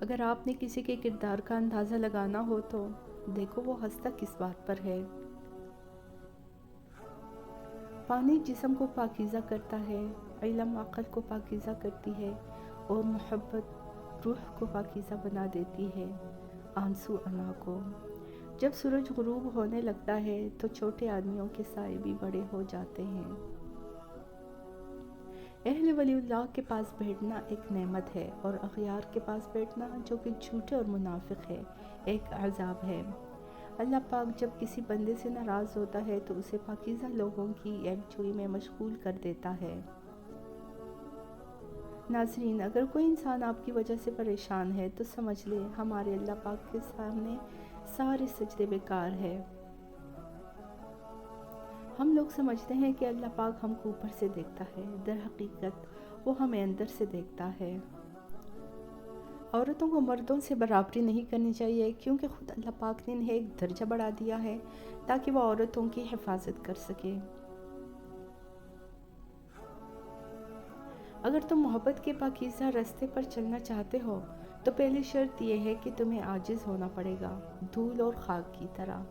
اگر آپ نے کسی کے کردار کا اندازہ لگانا ہو تو دیکھو وہ ہنستا کس بات پر ہے۔ پانی جسم کو پاکیزہ کرتا ہے، علم عقل کو پاکیزہ کرتی ہے اور محبت روح کو پاکیزہ بنا دیتی ہے، آنسو انا کو۔ جب سورج غروب ہونے لگتا ہے تو چھوٹے آدمیوں کے سائے بھی بڑے ہو جاتے ہیں۔ اہل ولی اللہ کے پاس بیٹھنا ایک نعمت ہے اور اغیار کے پاس بیٹھنا جو کہ جھوٹے اور منافق ہے ایک عذاب ہے۔ اللہ پاک جب کسی بندے سے ناراض ہوتا ہے تو اسے پاکیزہ لوگوں کی یک جوئی میں مشغول کر دیتا ہے۔ ناظرین، اگر کوئی انسان آپ کی وجہ سے پریشان ہے تو سمجھ لے ہمارے اللہ پاک کے سامنے سارے سجدے بیکار ہے۔ ہم لوگ سمجھتے ہیں کہ اللہ پاک ہم کو اوپر سے دیکھتا ہے، در حقیقت وہ ہمیں اندر سے دیکھتا ہے۔ عورتوں کو مردوں سے برابری نہیں کرنی چاہیے کیونکہ خود اللہ پاک نے انہیں ایک درجہ بڑھا دیا ہے تاکہ وہ عورتوں کی حفاظت کر سکے۔ اگر تم محبت کے پاکیزہ راستے پر چلنا چاہتے ہو تو پہلی شرط یہ ہے کہ تمہیں عاجز ہونا پڑے گا، دھول اور خاک کی طرح۔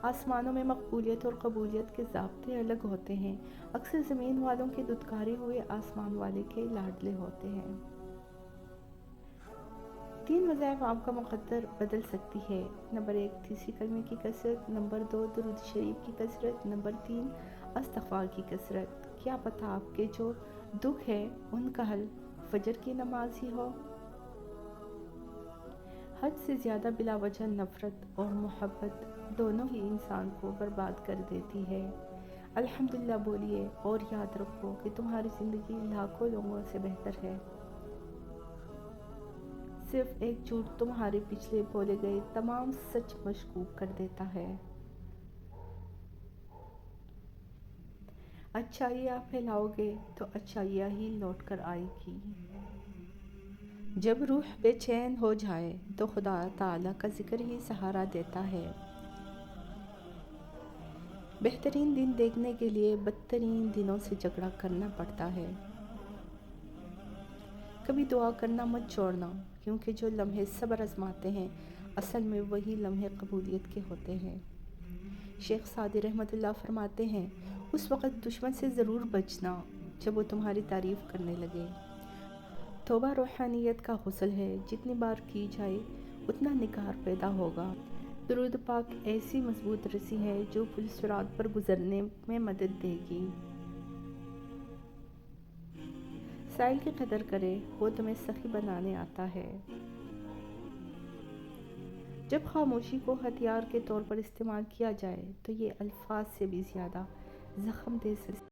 آسمانوں میں مقبولیت اور قبولیت کے ضابطے الگ ہوتے ہیں، اکثر زمین والوں کے دھتکارے ہوئے آسمان والے کے لاڈلے ہوتے ہیں۔ 3 وظائف آپ کا مقدر بدل سکتی ہے۔ نمبر 1 تیسری کلمے کی کثرت، نمبر 2 درود شریف کی کثرت، نمبر 3 استغفار کی کثرت۔ کیا پتہ آپ کے جو دکھ ہے ان کا حل فجر کی نماز ہی ہو۔ حد سے زیادہ بلا وجہ نفرت اور محبت دونوں ہی انسان کو برباد کر دیتی ہے۔ الحمدللہ بولیے اور یاد رکھو کہ تمہاری زندگی لاکھوں لوگوں سے بہتر ہے۔ صرف ایک جھوٹ تمہارے پچھلے بولے گئے تمام سچ مشکوک کر دیتا ہے۔ اچھائیاں پھیلاؤ گے تو اچھائیاں ہی لوٹ کر آئے گی۔ جب روح بے چین ہو جائے تو خدا تعالیٰ کا ذکر ہی سہارا دیتا ہے۔ بہترین دن دیکھنے کے لیے بدترین دنوں سے جھگڑا کرنا پڑتا ہے۔ کبھی دعا کرنا مت چھوڑنا کیونکہ جو لمحے صبر آزماتے ہیں اصل میں وہی لمحے قبولیت کے ہوتے ہیں۔ شیخ سعدی رحمۃ اللہ فرماتے ہیں، اس وقت دشمن سے ضرور بچنا جب وہ تمہاری تعریف کرنے لگے۔ توبہ روحانیت کا غسل ہے، جتنی بار کی جائے اتنا نکھار پیدا ہوگا۔ درود پاک ایسی مضبوط رسی ہے جو پل صراط پر گزرنے میں مدد دے گی۔ سائل کی قدر کرے، وہ تمہیں سخی بنانے آتا ہے۔ جب خاموشی کو ہتھیار کے طور پر استعمال کیا جائے تو یہ الفاظ سے بھی زیادہ زخم دے سکتی ہے۔